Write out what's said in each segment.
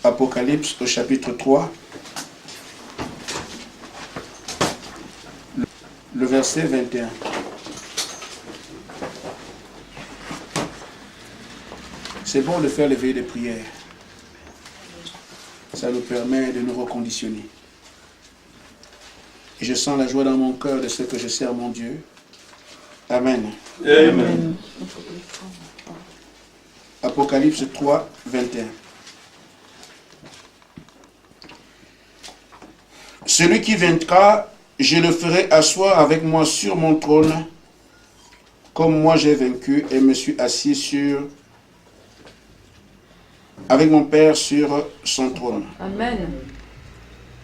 Apocalypse au chapitre 3, le verset 21. C'est bon de faire l'éveil des prières. Ça nous permet de nous reconditionner. Et je sens la joie dans mon cœur de ce que je sers mon Dieu. Amen. Amen. Apocalypse 3, 21. Celui qui vaincra, je le ferai asseoir avec moi sur mon trône, comme moi j'ai vaincu et me suis assis avec mon Père sur son trône. Amen.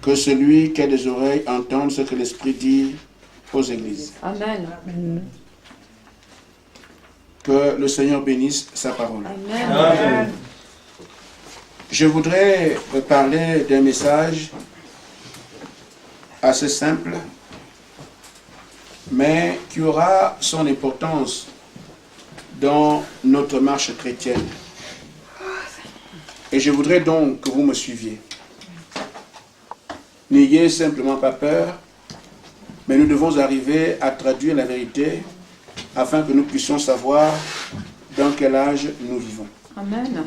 Que celui qui a des oreilles entende ce que l'Esprit dit aux églises. Amen. Que le Seigneur bénisse sa parole. Amen. Amen. Je voudrais parler d'un message assez simple, mais qui aura son importance dans notre marche chrétienne. Et je voudrais donc que vous me suiviez. N'ayez simplement pas peur, mais nous devons arriver à traduire la vérité afin que nous puissions savoir dans quel âge nous vivons. Amen.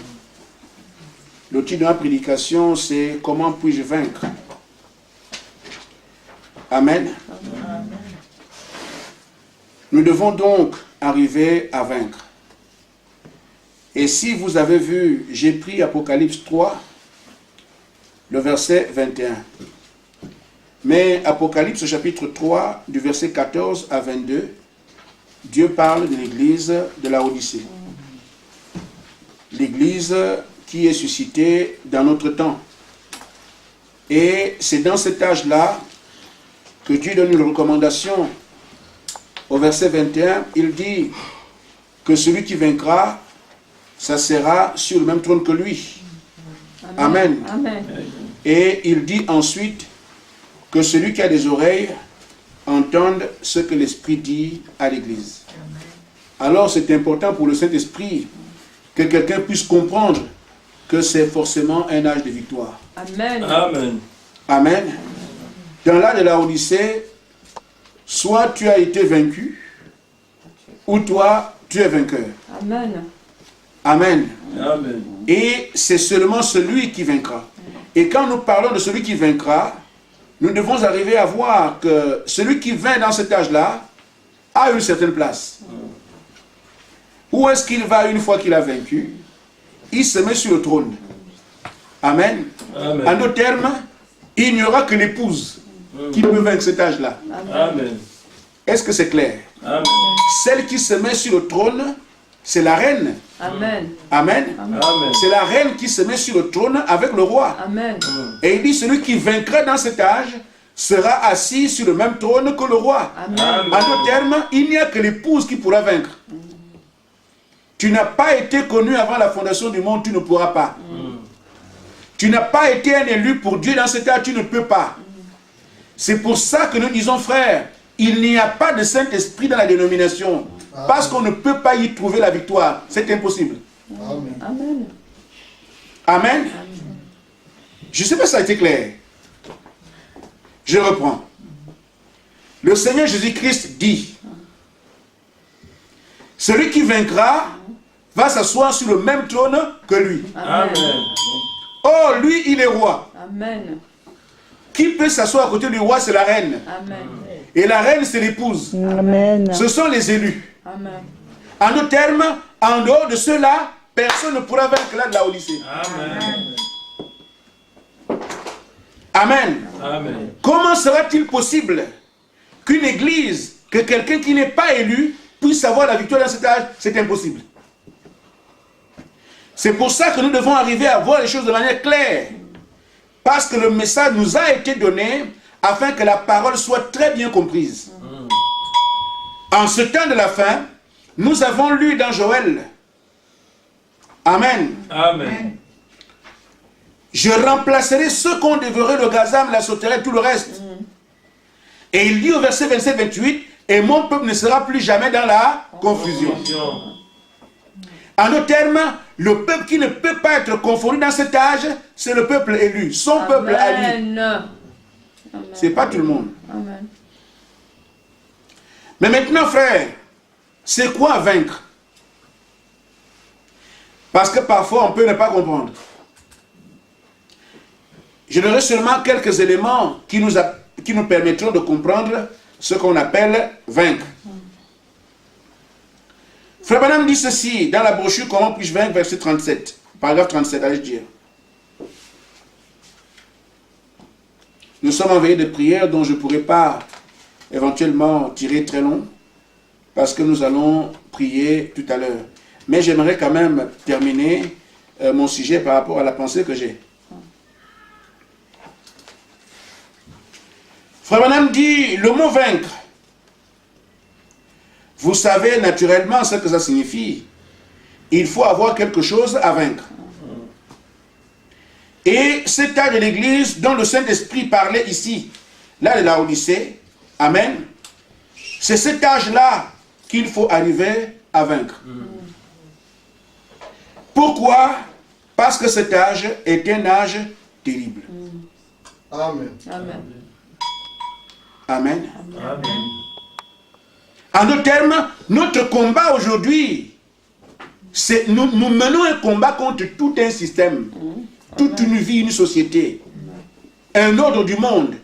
Le titre de ma prédication, c'est « Comment puis-je vaincre ?» Amen. Amen. Nous devons donc arriver à vaincre. Et si vous avez vu, j'ai pris Apocalypse 3, le verset 21. Mais Apocalypse chapitre 3, du verset 14 à 22, Dieu parle de l'église de Laodicée. L'église qui est suscitée dans notre temps. Et c'est dans cet âge-là que Dieu donne une recommandation. Au verset 21, il dit que celui qui vaincra s'assera sur le même trône que lui. Amen. Amen. Et il dit ensuite que celui qui a des oreilles entende ce que l'Esprit dit à l'Église. Alors c'est important pour le Saint-Esprit que quelqu'un puisse comprendre que c'est forcément un âge de victoire. Amen. Amen. Amen. Dans l'âge de la Odyssée, soit tu as été vaincu, ou toi, tu es vainqueur. Amen. Amen. Amen. Et c'est seulement celui qui vaincra. Et quand nous parlons de celui qui vaincra, nous devons arriver à voir que celui qui vainc dans cet âge-là a une certaine place. Où est-ce qu'il va une fois qu'il a vaincu? Il se met sur le trône. Amen. Amen. En d'autres termes, il n'y aura que l'épouse qui peut vaincre cet âge-là. Amen. Est-ce que c'est clair? Amen. Celle qui se met sur le trône, c'est la reine. Amen. Amen. Amen. C'est la reine qui se met sur le trône avec le roi. Amen. Et il dit, celui qui vaincra dans cet âge sera assis sur le même trône que le roi. Amen. Amen. En d'autres termes, il n'y a que l'épouse qui pourra vaincre. Tu n'as pas été connu avant la fondation du monde, tu ne pourras pas. Tu n'as pas été un élu pour Dieu dans cet âge, tu ne peux pas. C'est pour ça que nous disons, frère, il n'y a pas de Saint-Esprit dans la dénomination. Parce qu'on ne peut pas y trouver la victoire. C'est impossible. Amen. Amen. Amen. Je ne sais pas si ça a été clair. Je reprends. Le Seigneur Jésus-Christ dit, celui qui vaincra va s'asseoir sur le même trône que lui. Amen. Oh, lui, il est roi. Amen. Qui peut s'asseoir à côté du roi, c'est la reine. Amen. Et la reine, c'est l'épouse. Amen. Ce sont les élus. Amen. En d'autres termes, en dehors de ceux-là, personne ne pourra vaincre là de la Odyssée. Amen. Amen. Amen. Comment sera-t-il possible qu'une église, que quelqu'un qui n'est pas élu, puisse avoir la victoire dans cet âge? C'est impossible. C'est pour ça que nous devons arriver à voir les choses de manière claire. Parce que le message nous a été donné afin que la parole soit très bien comprise. En ce temps de la fin, nous avons lu dans Joël. Amen. Amen. Je remplacerai ceux qu'on dévorait, le gazam, la sauterelle, tout le reste. Et il dit au verset 27-28, et mon peuple ne sera plus jamais dans la confusion. En d'autres termes, le peuple qui ne peut pas être confondu dans cet âge, c'est le peuple élu, son peuple à lui. Amen. Ce n'est pas tout le monde. Amen. Mais maintenant, frère, c'est quoi vaincre? Parce que parfois, on peut ne pas comprendre. Je donnerai seulement quelques éléments qui nous permettront de comprendre ce qu'on appelle vaincre. Frère Branham dit ceci dans la brochure Comment puis-je vaincre, verset 37, paragraphe 37, allez-je dire. Nous sommes en veillée de prière dont je ne pourrai pas éventuellement tirer très long parce que nous allons prier tout à l'heure. Mais j'aimerais quand même terminer mon sujet par rapport à la pensée que j'ai. Frère Branham dit le mot vaincre. Vous savez naturellement ce que ça signifie. Il faut avoir quelque chose à vaincre. Et cet âge de l'Église dont le Saint-Esprit parlait ici, là de Laodicée, amen, c'est cet âge-là qu'il faut arriver à vaincre. Pourquoi? Parce que cet âge est un âge terrible. Amen. Amen. Amen. Amen. En d'autres termes, notre combat aujourd'hui, c'est nous menons un combat contre tout un système, toute une vie, une société, un ordre du monde.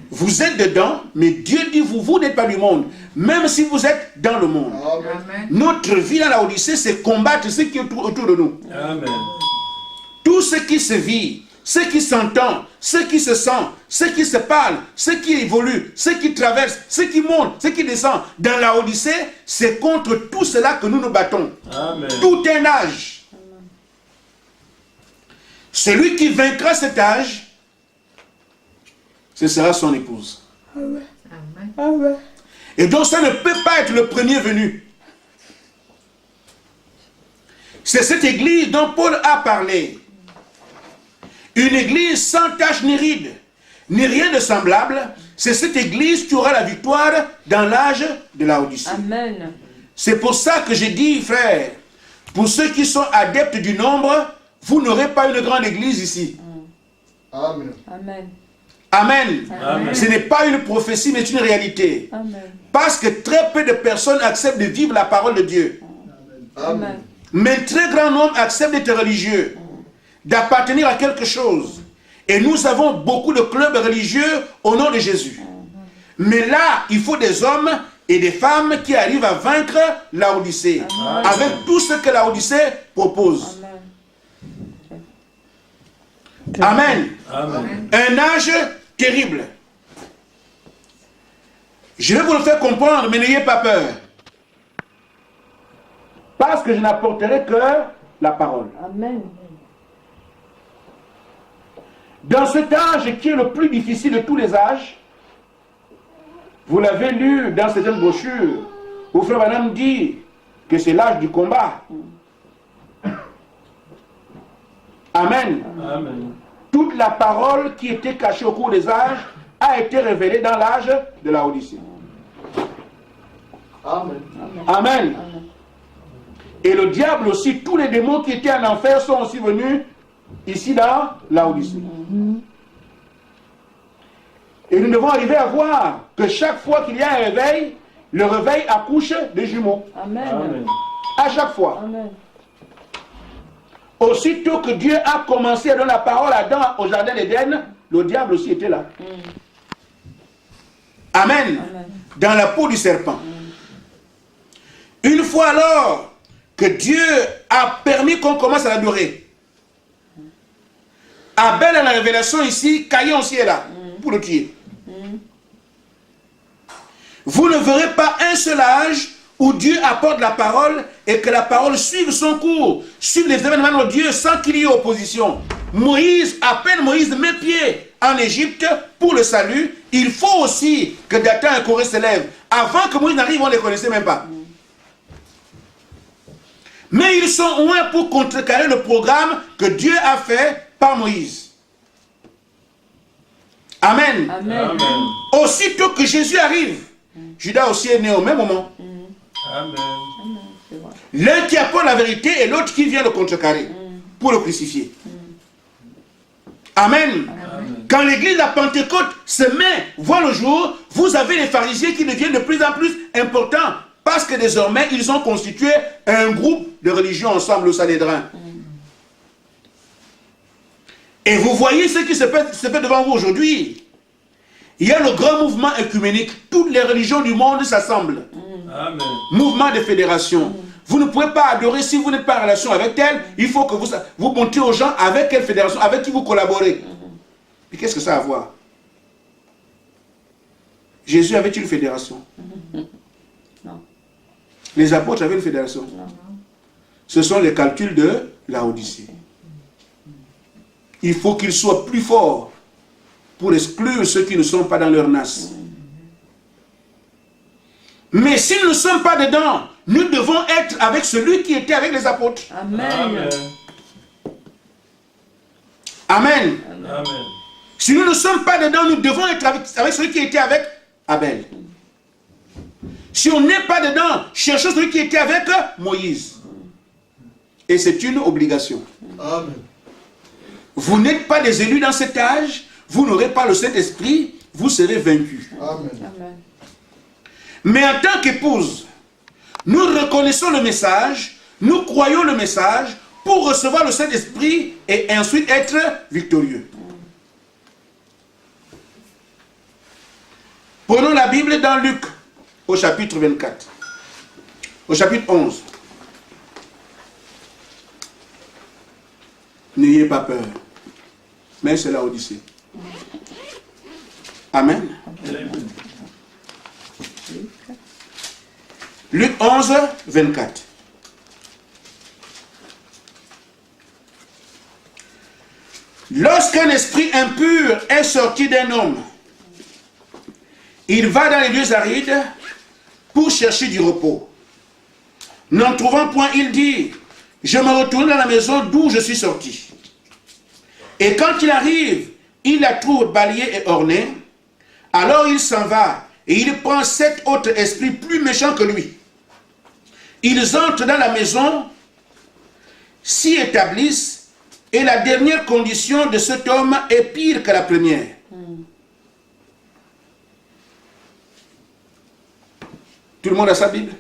Vous êtes dedans, mais Dieu dit vous n'êtes pas du monde, même si vous êtes dans le monde. Amen. Notre vie dans la Odyssée, c'est combattre ce qui est autour de nous. Amen. Tout ce qui se vit, ce qui s'entend, ce qui se sent, ce qui se parle, ce qui évolue, ce qui traverse, ce qui monte, ce qui descend, dans la Odyssée, c'est contre tout cela que nous nous battons. Amen. Tout un âge. Celui qui vaincra cet âge, ce sera son épouse. Amen. Et donc ça ne peut pas être le premier venu. C'est cette église dont Paul a parlé. Une église sans tache ni ride, ni rien de semblable. C'est cette église qui aura la victoire dans l'âge de la Odyssée. Amen. C'est pour ça que j'ai dit, frère, pour ceux qui sont adeptes du nombre, vous n'aurez pas une grande église ici. Amen. Amen. Amen. Amen. Ce n'est pas une prophétie, mais une réalité. Amen. Parce que très peu de personnes acceptent de vivre la parole de Dieu. Amen. Mais un très grand nombre acceptent d'être religieux, d'appartenir à quelque chose. Et nous avons beaucoup de clubs religieux au nom de Jésus. Mais là, il faut des hommes et des femmes qui arrivent à vaincre la Odyssée, avec tout ce que la Odyssée propose. Amen. Amen. Un âge terrible. Je vais vous le faire comprendre, mais n'ayez pas peur. Parce que je n'apporterai que la parole. Amen. Dans cet âge qui est le plus difficile de tous les âges, vous l'avez lu dans certaines brochures, où Frère Branham dit que c'est l'âge du combat. Amen. Amen. Toute la parole qui était cachée au cours des âges a été révélée dans l'âge de la Odyssée. Amen. Amen. Et le diable aussi, tous les démons qui étaient en enfer sont aussi venus ici dans la Odyssée. Et nous devons arriver à voir que chaque fois qu'il y a un réveil, le réveil accouche des jumeaux. Amen. Amen. À chaque fois. Amen. Aussitôt que Dieu a commencé à donner la parole à Adam au jardin d'Éden, le diable aussi était là. Amen. Amen. Dans la peau du serpent. Une fois alors que Dieu a permis qu'on commence à l'adorer, Abel dans la révélation ici, Caïn aussi est là pour le tuer. Vous ne verrez pas un seul âge où Dieu apporte la parole et que la parole suive son cours, suive les événements de Dieu sans qu'il y ait opposition. Moïse, à peine Moïse met pied en Égypte pour le salut, il faut aussi que Dathan et Corée se lèvent. Avant que Moïse n'arrive, on ne les connaissait même pas. Mais ils sont au moins pour contrecarrer le programme que Dieu a fait par Moïse. Amen. Amen. Amen. Aussitôt que Jésus arrive, Judas aussi est né au même moment. Amen. C'est vrai. L'un qui apporte la vérité et l'autre qui vient le contrecarrer pour le crucifier. Amen. Amen. Quand l'église de la Pentecôte se met, voit le jour, vous avez les pharisiens qui deviennent de plus en plus importants parce que désormais ils ont constitué un groupe de religion ensemble au Sanhédrin. Et vous voyez ce qui se fait devant vous aujourd'hui. Il y a le grand mouvement œcuménique. Toutes les religions du monde s'assemblent. Amen. Mouvement de fédération. Vous ne pouvez pas adorer si vous n'êtes pas en relation avec elle. Il faut que vous montriez aux gens avec quelle fédération, avec qui vous collaborez. Mais qu'est-ce que ça a à voir? Jésus avait une fédération? Non. Les apôtres avaient une fédération? Non. Ce sont les calculs de Laodicée. Il faut qu'ils soient plus forts pour exclure ceux qui ne sont pas dans leur nasse. Mais si nous ne sommes pas dedans, nous devons être avec celui qui était avec les apôtres. Amen. Amen. Amen. Amen. Si nous ne sommes pas dedans, nous devons être avec celui qui était avec Abel. Si on n'est pas dedans, cherchons celui qui était avec Moïse. Et c'est une obligation. Amen. Vous n'êtes pas des élus dans cet âge, vous n'aurez pas le Saint-Esprit, vous serez vaincus. Amen. Amen. Mais en tant qu'épouse, nous reconnaissons le message, nous croyons le message pour recevoir le Saint-Esprit et ensuite être victorieux. Prenons la Bible dans Luc, au chapitre 24, au chapitre 11. N'ayez pas peur, mais c'est la Odyssée. Amen. Amen. Luc 11, 24. Lorsqu'un esprit impur est sorti d'un homme, il va dans les lieux arides pour chercher du repos. N'en trouvant point, il dit, je me retourne dans la maison d'où je suis sorti. Et quand il arrive, il la trouve balayée et ornée. Alors il s'en va et il prend 7 autres esprits plus méchants que lui. Ils entrent dans la maison, s'y établissent, et la dernière condition de cet homme est pire que la première. Tout le monde a sa Bible?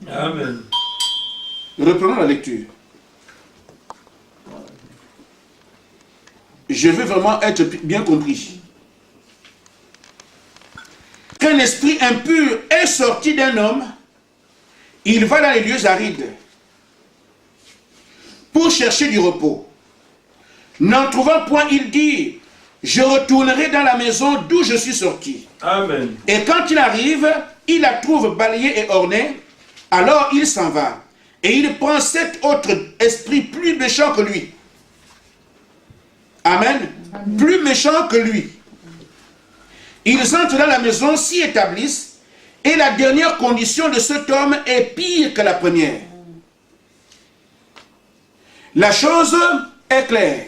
Amen. Reprenons la lecture. Je veux vraiment être bien compris. Qu'un esprit impur est sorti d'un homme, il va dans les lieux arides pour chercher du repos. N'en trouvant point, il dit, je retournerai dans la maison d'où je suis sorti. Amen. Et quand il arrive, il la trouve balayée et ornée, alors il s'en va. Et il prend 7 autres esprits plus méchants que lui. Amen. Plus méchants que lui. Ils entrent dans la maison, s'y établissent, et la dernière condition de cet homme est pire que la première. La chose est claire.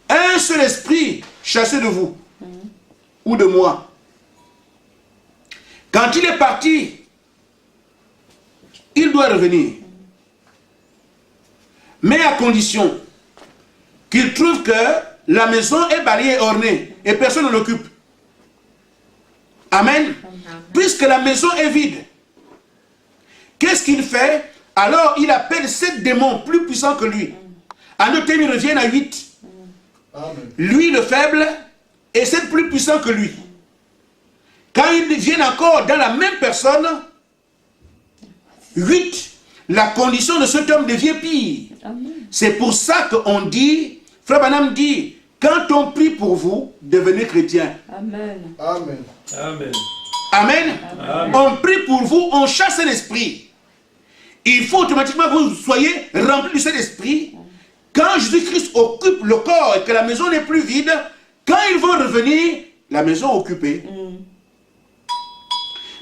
Un seul esprit chassé de vous, ou de moi. Quand il est parti, il doit revenir. Mais à condition qu'il trouve que la maison est balayée et ornée et personne ne l'occupe. Amen. Puisque la maison est vide. Qu'est-ce qu'il fait? Alors il appelle 7 démons plus puissants que lui. À noter, ils reviennent à 8. Amen. Lui le faible et 7 plus puissants que lui. Quand ils viennent encore dans la même personne, 8, la condition de cet homme devient pire. C'est pour ça qu'on dit, Frère Branham dit, quand on prie pour vous, devenez chrétien. Amen. Amen. Amen. Amen. Amen. On prie pour vous, on chasse l'esprit. Il faut automatiquement que vous soyez remplis de cet esprit. Quand Jésus-Christ occupe le corps et que la maison n'est plus vide, quand ils vont revenir, la maison est occupée.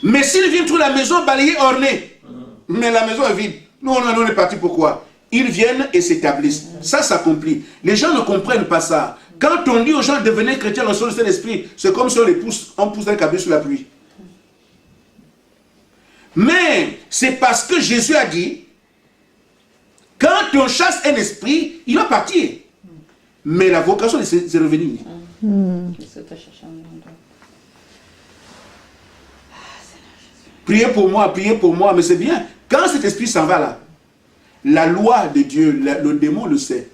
Mais s'ils viennent trouver la maison balayée, ornée, mais la maison est vide, nous on est parti pourquoi? Ils viennent et s'établissent. Ça s'accomplit. Les gens ne comprennent pas ça. Quand on dit aux gens devenez chrétiens, reçoivent le Saint-Esprit, c'est comme si on pousse un câble sur la pluie. Mais c'est parce que Jésus a dit, quand on chasse un esprit, il va partir. Mais la vocation, c'est revenir. Priez pour moi, mais c'est bien. Quand cet esprit s'en va là, la loi de Dieu, le démon le sait.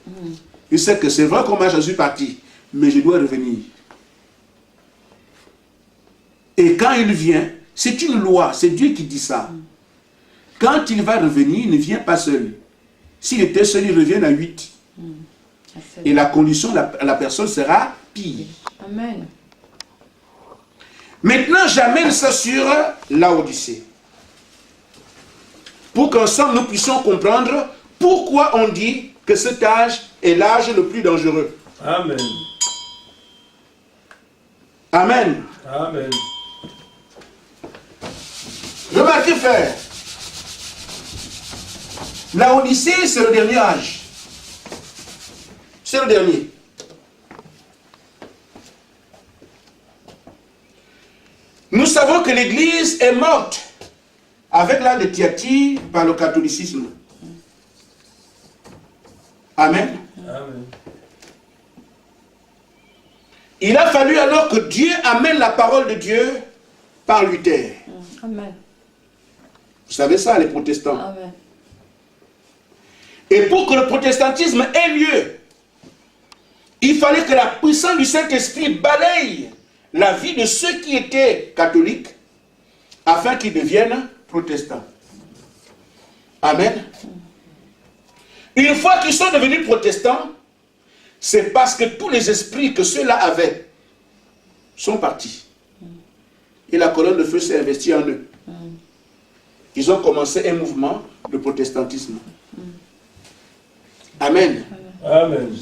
Il sait que c'est vrai que je suis parti, mais je dois revenir. Et quand il vient, c'est une loi, c'est Dieu qui dit ça. Quand il va revenir, il ne vient pas seul. S'il était seul, il revient à 8. Et la condition, la personne sera pire. Amen. Maintenant, j'amène ça sur Laodicée. Pour qu'ensemble nous puissions comprendre pourquoi on dit que cet âge est l'âge le plus dangereux. Amen. Amen. Amen. Remarquez, frère, Laodicée, c'est le dernier âge. C'est le dernier. Nous savons que l'Église est morte avec l'âge de Thyatire par le catholicisme. Amen. Amen. Il a fallu alors que Dieu amène la parole de Dieu par Luther. Amen. Vous savez ça, les protestants. Amen. Et pour que le protestantisme ait lieu, il fallait que la puissance du Saint-Esprit balaye la vie de ceux qui étaient catholiques afin qu'ils deviennent protestants. Amen. Une fois qu'ils sont devenus protestants, c'est parce que tous les esprits que ceux-là avaient sont partis. Et la colonne de feu s'est investie en eux. Ils ont commencé un mouvement de protestantisme. Amen. Amen.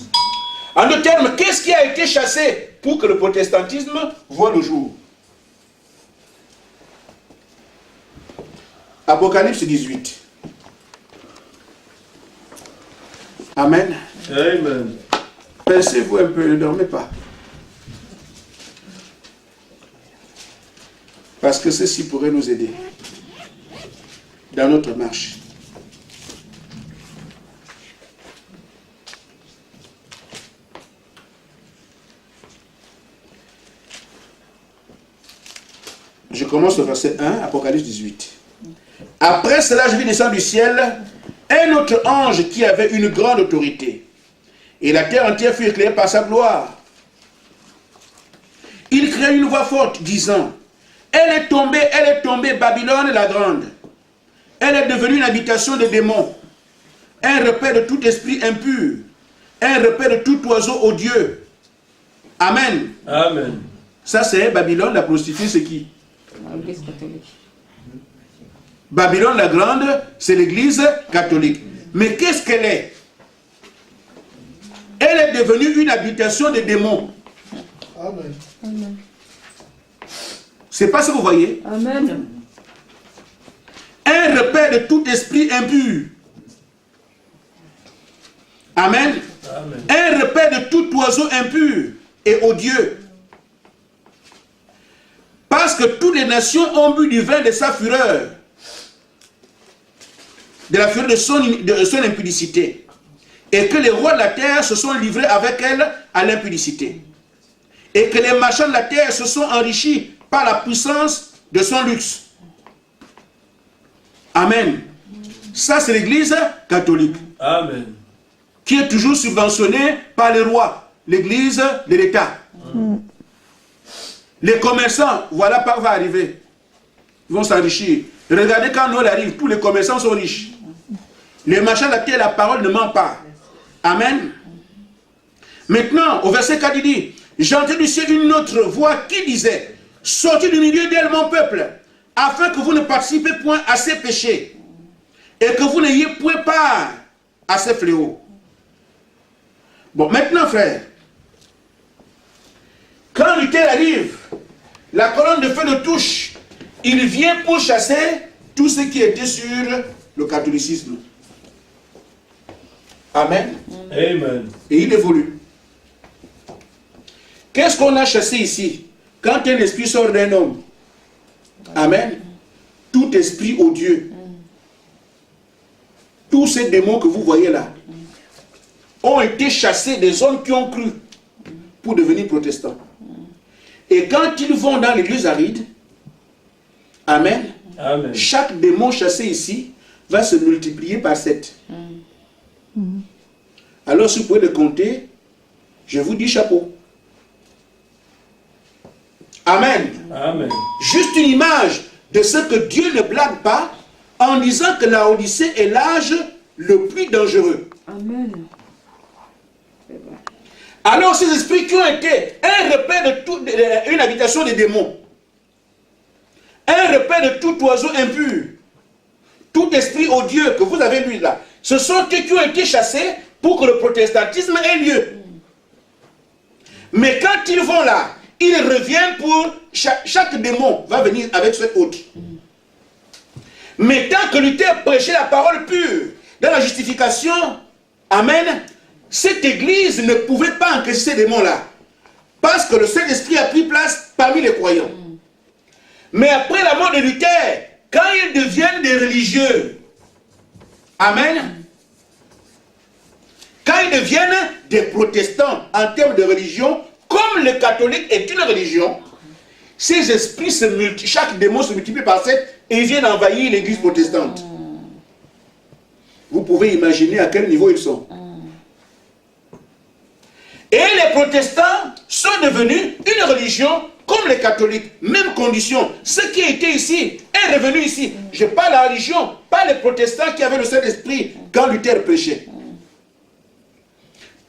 En d'autres termes, qu'est-ce qui a été chassé pour que le protestantisme voie le jour? Apocalypse 18. Amen. Amen. Pensez-vous un peu, ne dormez pas. Parce que ceci pourrait nous aider dans notre marche. Je commence au verset 1, Apocalypse 18. Après cela, je vis descendre du ciel un autre ange qui avait une grande autorité. Et la terre entière fut éclairée par sa gloire. Il cria une voix forte, disant, elle est tombée, Babylone la grande. Elle est devenue une habitation de démons, un repère de tout esprit impur, un repère de tout oiseau odieux. Amen. Amen. Ça c'est Babylone, la prostituée, c'est qui? L'Église catholique. Babylone la grande, c'est l'église catholique. Mais qu'est-ce qu'elle est? Elle est devenue une habitation de démons. Amen. Amen. C'est pas ce que vous voyez? Amen. Un repère de tout esprit impur. Amen. Amen. Un repère de tout oiseau impur et odieux. Parce que toutes les nations ont bu du vin de sa fureur, de la fureur de son impudicité, et que les rois de la terre se sont livrés avec elle à l'impudicité, et que les marchands de la terre se sont enrichis par la puissance de son luxe. Amen. Ça, c'est l'église catholique, Amen. qui est toujours subventionnée par les rois, l'église de l'État. Les commerçants, voilà par où va arriver. Ils vont s'enrichir. Regardez quand Noël arrive, tous les commerçants sont riches. Les marchands de la terre, la parole ne ment pas. Amen. Maintenant, au verset 4, il dit, j'ai entendu du ciel une autre voix qui disait, sortez du milieu d'elle, mon peuple, afin que vous ne participez point à ces péchés, et que vous n'ayez point part à ces fléaux. Bon, maintenant, frère, quand Luther arrive, la colonne de feu le touche, il vient pour chasser tout ce qui était sur le catholicisme. Amen. Amen. Et il évolue. Qu'est-ce qu'on a chassé ici? Quand un esprit sort d'un homme, amen, tout esprit odieux, tous ces démons que vous voyez là, ont été chassés des hommes qui ont cru pour devenir protestants. Et quand ils vont dans les lieux arides, amen, Amen. chaque démon chassé ici va se multiplier par 7. Alors si vous pouvez le compter, je vous dis chapeau. Amen. Amen. Juste une image de ce que Dieu ne blague pas en disant que la Odyssée est l'âge le plus dangereux. Amen. C'est vrai. Alors ces esprits qui ont été un repère de une habitation des démons, un repère de tout oiseau impur, tout esprit odieux que vous avez lu là, ce sont eux qui ont été chassés pour que le protestantisme ait lieu. Mais quand ils vont là, ils reviennent pour... Chaque démon va venir avec cette hôte. Mais tant que Luther prêchait la parole pure, dans la justification, amen, cette église ne pouvait pas encaisser ces démons-là. Parce que le Saint-Esprit a pris place parmi les croyants. Mais après la mort de Luther, quand ils deviennent des religieux, amen, quand ils deviennent des protestants en termes de religion, comme le catholique est une religion, ces esprits chaque démon se multiplie par 7 et ils viennent envahir l'église protestante. Vous pouvez imaginer à quel niveau ils sont. Et les protestants sont devenus une religion comme les catholiques, même condition. Ce qui était ici est revenu ici. Je parle de la religion, pas les protestants qui avaient le Saint-Esprit quand Luther prêchait.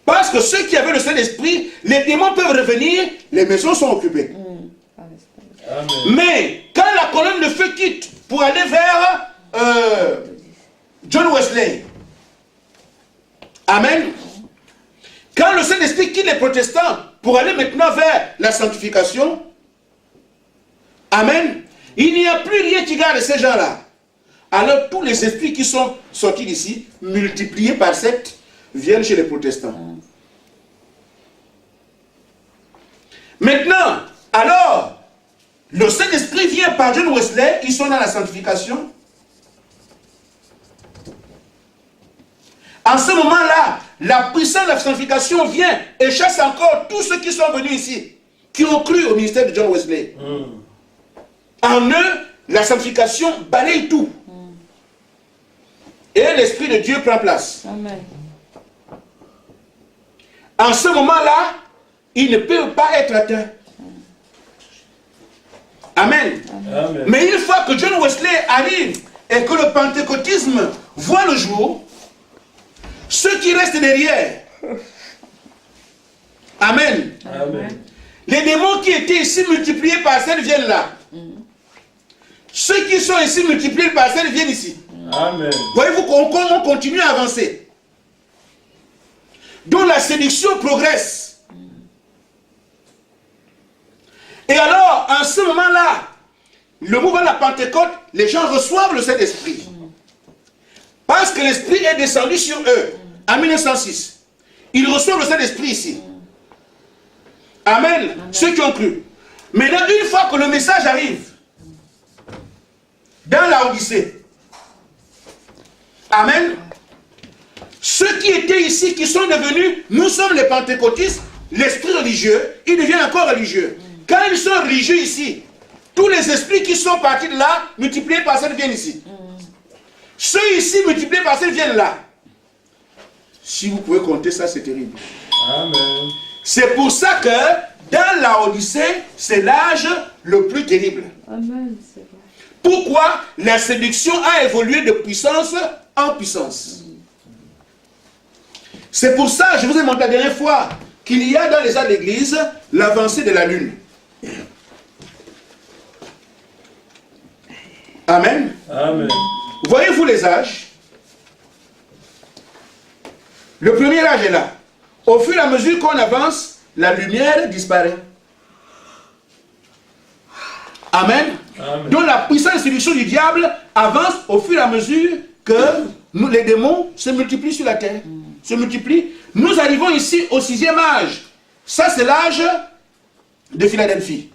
Parce que ceux qui avaient le Saint-Esprit, les démons peuvent revenir, les maisons sont occupées. Amen. Mais quand la colonne de feu quitte pour aller vers John Wesley, amen, quand le Saint-Esprit quitte les protestants pour aller maintenant vers la sanctification, amen, il n'y a plus rien qui garde ces gens-là. Alors tous les esprits qui sont sortis d'ici, multipliés par 7, viennent chez les protestants. Maintenant, alors, le Saint-Esprit vient par John Wesley, ils sont dans la sanctification. En ce moment-là, la puissance de la sanctification vient et chasse encore tous ceux qui sont venus ici, qui ont cru au ministère de John Wesley. En eux, la sanctification balaye tout. Et l'Esprit de Dieu prend place. Amen. En ce moment-là, ils ne peuvent pas être atteints. Amen. Amen. Mais une fois que John Wesley arrive et que le pentecôtisme voit le jour, ceux qui restent derrière, amen. Amen. Les démons qui étaient ici multipliés par 7 viennent là. Ceux qui sont ici multipliés par 7 viennent ici. Amen. Voyez-vous qu'on continue à avancer. Donc la séduction progresse. Et alors, en ce moment-là, le mouvement de la Pentecôte, les gens reçoivent le Saint-Esprit. Parce que l'Esprit est descendu sur eux en 1906. Ils reçoivent le Saint-Esprit ici. Amen. Ceux qui ont cru. Maintenant, une fois que le message arrive dans la Odyssée, amen, ceux qui étaient ici, qui sont devenus, nous sommes les pentecôtistes, l'esprit religieux, ils deviennent encore religieux. Quand ils sont religieux ici, tous les esprits qui sont partis de là, multipliés par 7 viennent ici. Ceux ici, multipliés par 7 viennent là. Si vous pouvez compter ça, c'est terrible. Amen. C'est pour ça que dans la Odyssée, c'est l'âge le plus terrible. Amen. C'est vrai. Pourquoi la séduction a évolué de puissance en puissance. C'est pour ça, je vous ai montré la dernière fois, qu'il y a dans les âges de l'Église l'avancée de la lune. Amen. Amen. Voyez-vous les âges? Le premier âge est là. Au fur et à mesure qu'on avance, la lumière disparaît. Amen. Amen. Donc la puissance de séduction du diable avance au fur et à mesure que les démons se multiplient sur la terre. Se multiplient. Nous arrivons ici au 6e âge. Ça c'est l'âge de Philadelphie.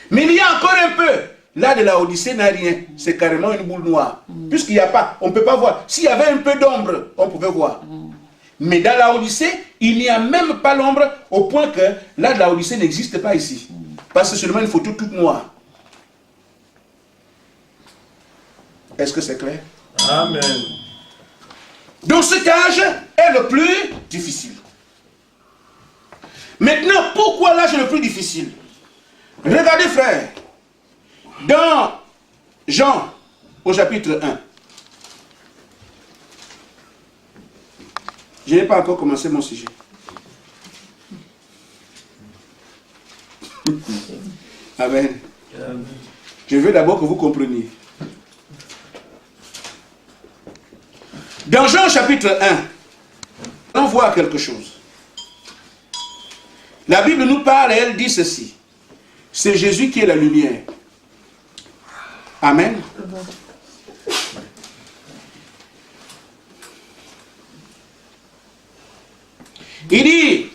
Mais il y a encore un peu. là de la Odyssée n'a rien. C'est carrément une boule noire. Puisqu'il n'y a pas, on ne peut pas voir. S'il y avait un peu d'ombre, on pouvait voir. Mais dans la Odyssée, il n'y a même pas l'ombre au point que là de la Odyssée n'existe pas ici. Parce que c'est seulement une photo toute noire. Est-ce que c'est clair? Amen. Donc cet âge est le plus difficile. Maintenant, pourquoi l'âge est le plus difficile? Regardez frère, dans Jean au chapitre 1, je n'ai pas encore commencé mon sujet. Amen. Amen. Je veux d'abord que vous compreniez. Dans Jean chapitre 1, on voit quelque chose. La Bible nous parle et elle dit ceci. C'est Jésus qui est la lumière. Amen. Il dit,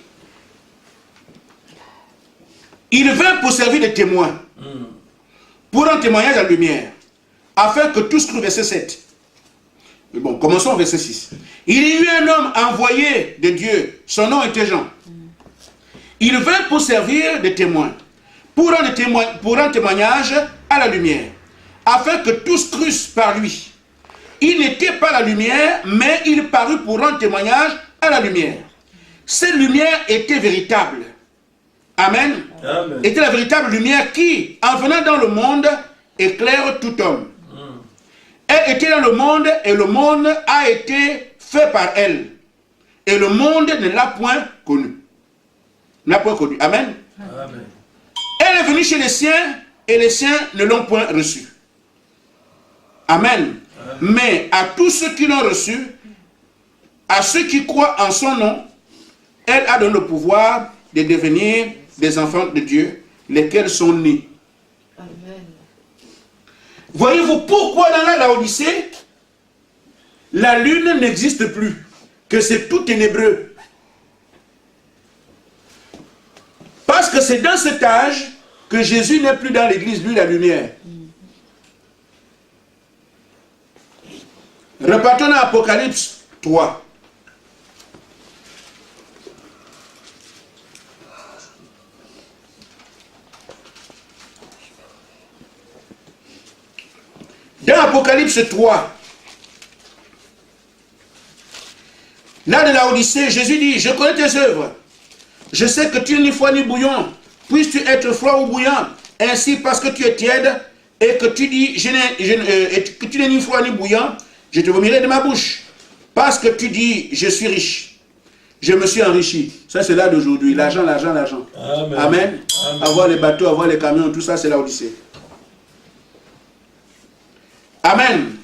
il vint pour servir de témoin, pour un témoignage à la lumière, afin que tous crient, verset 7. Bon, commençons au verset 6. Il y eut un homme envoyé de Dieu, son nom était Jean. Il vint pour servir de témoin, pour un témoignage à la lumière, afin que tous crussent par lui. Il n'était pas la lumière, mais il parut pour un témoignage à la lumière. Cette lumière était véritable. Amen. Amen. Était la véritable lumière qui, en venant dans le monde, éclaire tout homme. Elle était dans le monde et le monde a été fait par elle. Et le monde ne l'a point connue. N'a point connu. Amen. Amen. Elle est venue chez les siens et les siens ne l'ont point reçue. Amen. Mais à tous ceux qui l'ont reçue, à ceux qui croient en son nom, elle a donné le pouvoir de devenir des enfants de Dieu, lesquels sont nés. Amen. Voyez-vous pourquoi dans la Laodicée, la lune n'existe plus, que c'est tout ténébreux. Parce que c'est dans cet âge que Jésus n'est plus dans l'église, lui la lumière. Repartons dans Apocalypse 3. Dans Apocalypse 3, là de la Odyssée, Jésus dit, je connais tes œuvres. Je sais que tu n'es ni froid ni bouillant. Puisses-tu être froid ou bouillant? Ainsi, parce que tu es tiède et que tu dis, que tu n'es ni froid ni bouillant, je te vomirai de ma bouche. Parce que tu dis, je suis riche. Je me suis enrichi. Ça, c'est là d'aujourd'hui. L'argent, l'argent, l'argent. Amen. Amen. Amen. Avoir les bateaux, avoir les camions, tout ça, c'est la Odyssée. Amen.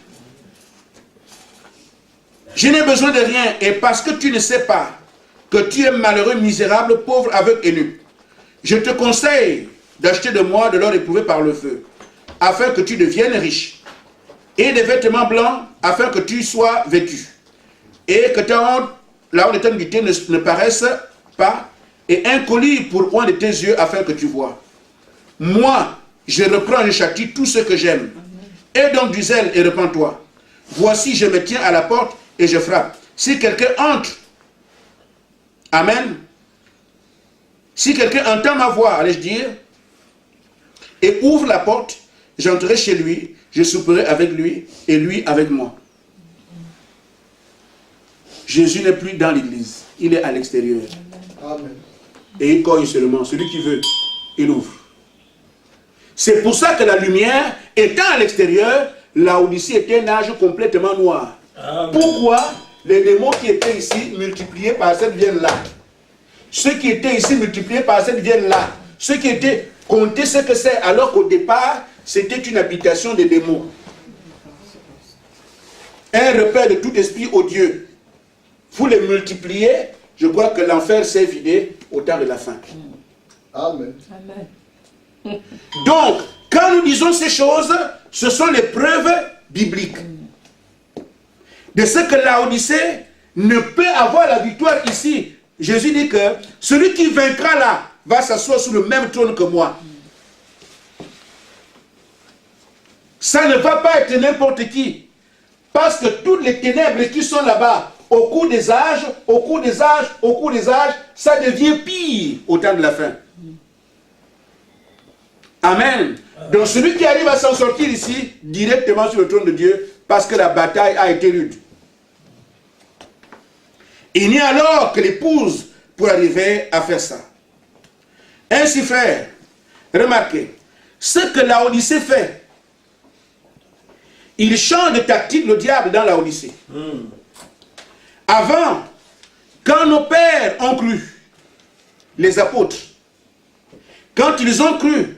Je n'ai besoin de rien, et parce que tu ne sais pas que tu es malheureux, misérable, pauvre, aveugle et nu, je te conseille d'acheter de moi de l'or éprouvé par le feu, afin que tu deviennes riche, et des vêtements blancs, afin que tu sois vêtu, et que ta honte, la honte de ta nudité ne paraisse pas, et un collier pour oint de tes yeux, afin que tu vois. Moi, je reprends et je châtie tout ce que j'aime. Et donc du zèle et repens-toi. Voici, je me tiens à la porte et je frappe. Si quelqu'un entre, amen. Si quelqu'un entend ma voix, allais-je dire, et ouvre la porte, j'entrerai chez lui, je souperai avec lui et lui avec moi. Jésus n'est plus dans l'église, il est à l'extérieur. Amen. Et il cogne seulement, celui qui veut, il ouvre. C'est pour ça que la lumière, étant à l'extérieur, la Odyssée était un âge complètement noir. Amen. Pourquoi les démons qui étaient ici multipliés par cette viennent là? Ceux qui étaient ici multipliés par cette viennent là. Ceux qui étaient comptés ce que c'est, alors qu'au départ, c'était une habitation des démons. Un repère de tout esprit odieux. Vous les multipliez, je crois que l'enfer s'est vidé au temps de la fin. Amen. Amen. Donc, quand nous disons ces choses, ce sont les preuves bibliques de ce que la Odyssée ne peut avoir la victoire ici. Jésus dit que celui qui vaincra là va s'asseoir sur le même trône que moi. Ça ne va pas être n'importe qui. Parce que toutes les ténèbres qui sont là-bas, au cours des âges, ça devient pire au temps de la fin. Amen. Donc celui qui arrive à s'en sortir ici, directement sur le trône de Dieu, parce que la bataille a été rude. Il n'y a alors que l'épouse pour arriver à faire ça. Ainsi, frère, remarquez, ce que Laodicée fait, il change de tactique le diable dans Laodicée. Avant, quand nos pères ont cru, les apôtres, quand ils ont cru,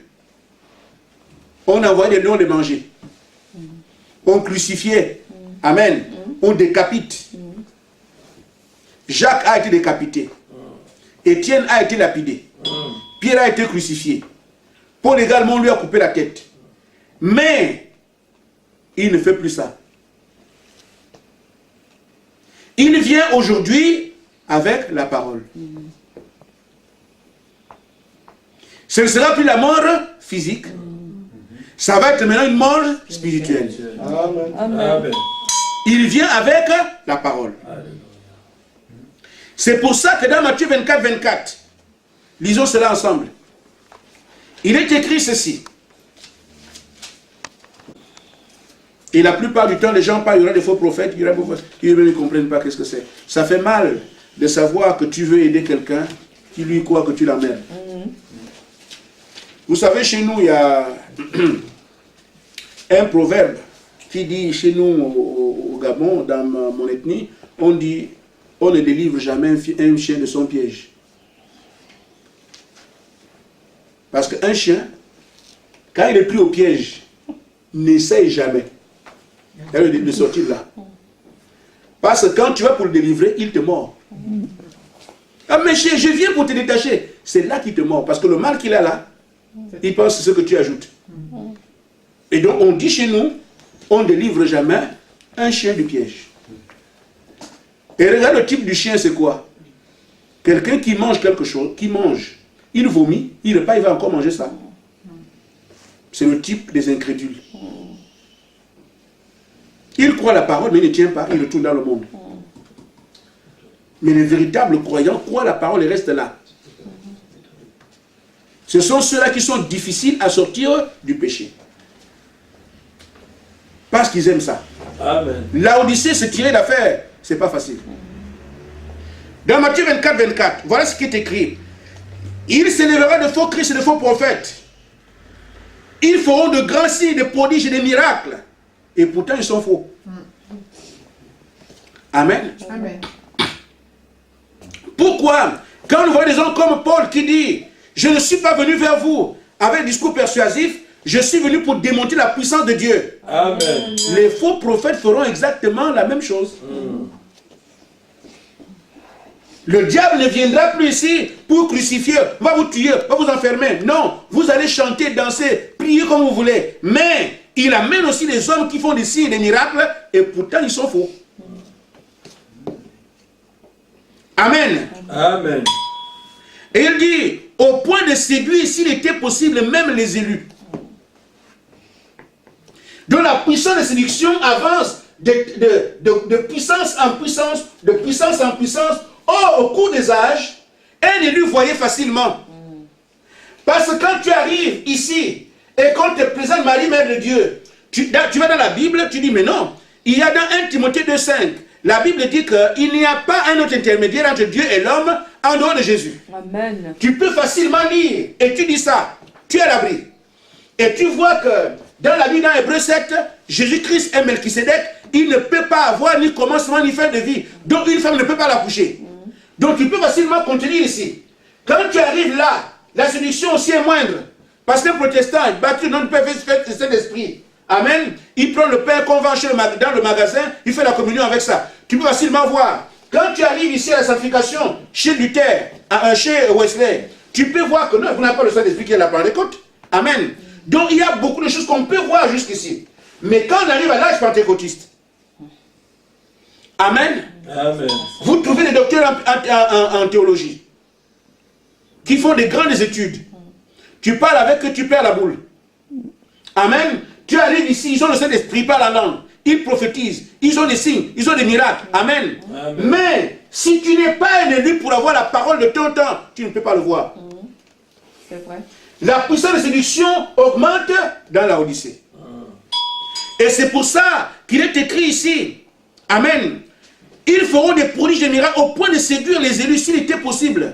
on envoyait des lions les manger. On crucifiait. Amen. On décapite. Jacques a été décapité. Étienne a été lapidé. Pierre a été crucifié. Paul également lui a coupé la tête. Mais il ne fait plus ça. Il vient aujourd'hui avec la parole. Ce ne sera plus la mort physique. Ça va être maintenant une mort spirituelle. Amen. Amen. Il vient avec la parole. C'est pour ça que dans Matthieu 24, 24, lisons cela ensemble. Il est écrit ceci. Et la plupart du temps, les gens parlent, il y aura des faux prophètes, il y aura des faux prophètes, ils ne comprennent pas qu'est-ce que c'est. Ça fait mal de savoir que tu veux aider quelqu'un qui lui croit que tu l'emmerdes. Vous savez, chez nous, il y a un proverbe qui dit, chez nous au Gabon, dans mon ethnie, on dit, on ne délivre jamais un chien de son piège. Parce qu'un chien, quand il est pris au piège, n'essaye jamais de sortir de là. Parce que quand tu vas pour le délivrer, il te mord. Ah mais je viens pour te détacher. C'est là qu'il te mord. Parce que le mal qu'il a là, il pense que c'est ce que tu ajoutes. Et donc on dit chez nous, on ne délivre jamais un chien du piège. Et regarde le type du chien, c'est quoi? Quelqu'un qui mange quelque chose, qui mange, il vomit, il repart, il va encore manger ça. C'est le type des incrédules. Il croit la parole, mais il ne tient pas, il retourne dans le monde. Mais les véritables croyants croient la parole et restent là. Ce sont ceux-là qui sont difficiles à sortir du péché. Parce qu'ils aiment ça. Amen. Laodicée, se tirer d'affaire, c'est pas facile. Dans Matthieu 24, 24, voilà ce qui est écrit. Il s'élèvera de faux Christ et de faux prophètes. Ils feront de grands signes, de prodiges et de miracles. Et pourtant, ils sont faux. Amen. Amen. Pourquoi? Quand nous voyons des gens comme Paul qui dit, je ne suis pas venu vers vous avec un discours persuasif, je suis venu pour démontrer la puissance de Dieu. Amen. Les faux prophètes feront exactement la même chose. Le diable ne viendra plus ici pour crucifier, va vous tuer, va vous enfermer. Non, vous allez chanter, danser, prier comme vous voulez. Mais il amène aussi des hommes qui font des signes et des miracles et pourtant ils sont faux. Amen. Amen. Et il dit, au point de séduire, s'il était possible, même les élus. Donc la puissance de séduction avance de puissance en puissance, de puissance en puissance. Or, au cours des âges, un élu voyait facilement. Parce que quand tu arrives ici, et qu'on te présente Marie, Mère de Dieu, tu vas dans la Bible, tu dis, mais non, il y a dans 1 Timothée 2,5, la Bible dit qu'il n'y a pas un autre intermédiaire entre Dieu et l'homme en dehors de Jésus. Amen. Tu peux facilement lire, et tu dis ça, tu es à l'abri. Et tu vois que dans la Bible, dans Hébreux 7, Jésus-Christ est Melchisédek, il ne peut pas avoir ni commencement ni fin de vie. Donc une femme ne peut pas l'accoucher. Donc tu peux facilement continuer ici. Quand tu arrives là, la séduction aussi est moindre. Parce qu'un protestant, battu non peut faire cet esprit. Amen. Il prend le pain qu'on vend dans le magasin, il fait la communion avec ça. Tu peux facilement voir. Quand tu arrives ici à la sanctification, chez Luther, chez Wesley, tu peux voir que non, vous n'avez pas le Saint-Esprit qui est la Pentecôte. Amen. Donc il y a beaucoup de choses qu'on peut voir jusqu'ici. Mais quand on arrive à l'âge pentecôtiste, Amen. Amen. Vous trouvez des docteurs en théologie qui font des grandes études. Tu parles avec eux, tu perds la boule. Amen. Tu arrives ici, ils ont le Saint-Esprit par la langue. Ils prophétisent, ils ont des signes, ils ont des miracles. Amen. Amen. Mais si tu n'es pas un élu pour avoir la parole de ton temps, tu ne peux pas le voir. C'est vrai. La puissance de séduction augmente dans la Odyssée. Et c'est pour ça qu'il est écrit ici. Amen. Ils feront des prodiges, des miracles au point de séduire les élus s'il était possible.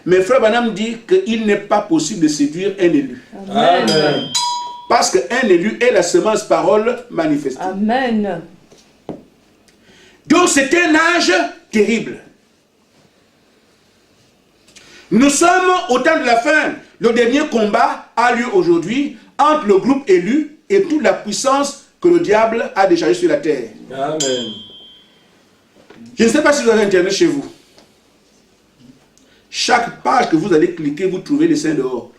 Mais Frère Branham dit qu'il n'est pas possible de séduire un élu. Amen. Amen. Parce qu'un élu est la semence parole manifestée. Amen. Donc c'est un âge terrible. Nous sommes au temps de la fin. Le dernier combat a lieu aujourd'hui entre le groupe élu et toute la puissance que le diable a déchargée sur la terre. Amen. Je ne sais pas si vous avez Internet chez vous. Chaque page que vous allez cliquer, vous trouvez les seins dehors.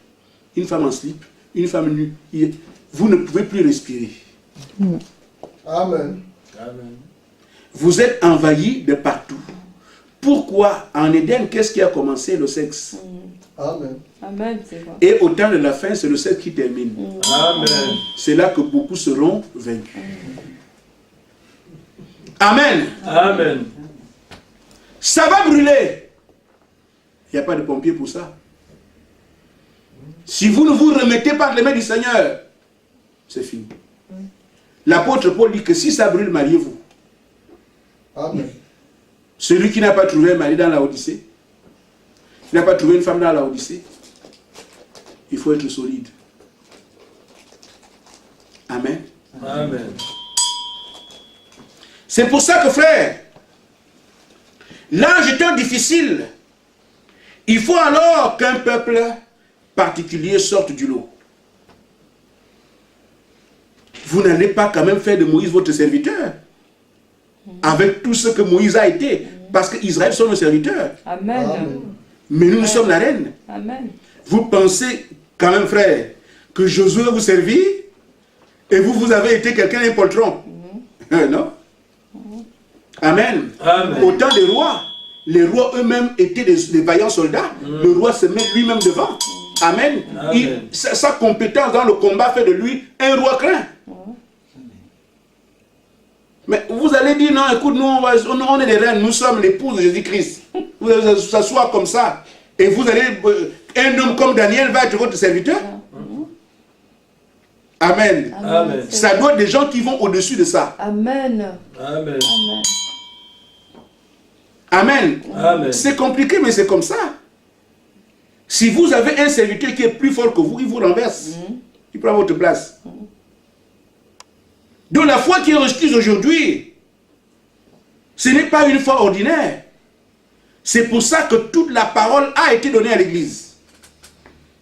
Une femme en slip, une femme nue. Vous ne pouvez plus respirer. Amen. Amen. Vous êtes envahis de partout. Pourquoi en Éden, qu'est-ce qui a commencé? Le sexe. Amen. Amen, c'est vrai. Et au temps de la fin, c'est le sexe qui termine. Amen. C'est là que beaucoup seront vaincus. Amen. Amen. Ça va brûler. Il n'y a pas de pompiers pour ça. Si vous ne vous remettez pas de les mains du Seigneur, c'est fini. L'apôtre Paul dit que si ça brûle, mariez-vous. Amen. Celui qui n'a pas trouvé un mari dans la Odyssée, qui n'a pas trouvé une femme dans la Odyssée, il faut être solide. Amen. Amen. C'est pour ça que, frère, l'âge étant difficile, il faut alors qu'un peuple particulier sorte du lot. Vous n'allez pas quand même faire de Moïse votre serviteur, avec tout ce que Moïse a été, parce qu'Israël sont nos serviteurs. Amen. Amen. Mais nous, nous sommes la reine. Amen. Vous pensez quand même, frère, que Josué vous servit et vous avez été quelqu'un d'un poltron. Non? Amen. Amen. Au temps des rois, les rois eux-mêmes étaient des vaillants soldats. Le roi se met lui-même devant. Amen. Amen. Sa compétence dans le combat fait de lui un roi craint. Mais vous allez dire, non, écoute, nous, on est les reines, nous sommes l'épouse de Jésus-Christ. Vous allez vous asseoir comme ça. Et vous allez, un homme comme Daniel va être votre serviteur. Amen. Amen. Ça doit être des gens qui vont au-dessus de ça. Amen. Amen. Amen. Amen. C'est compliqué, mais c'est comme ça. Si vous avez un serviteur qui est plus fort que vous, il vous renverse. Il prend votre place. Donc la foi qui est requise aujourd'hui, ce n'est pas une foi ordinaire. C'est pour ça que toute la parole a été donnée à l'église.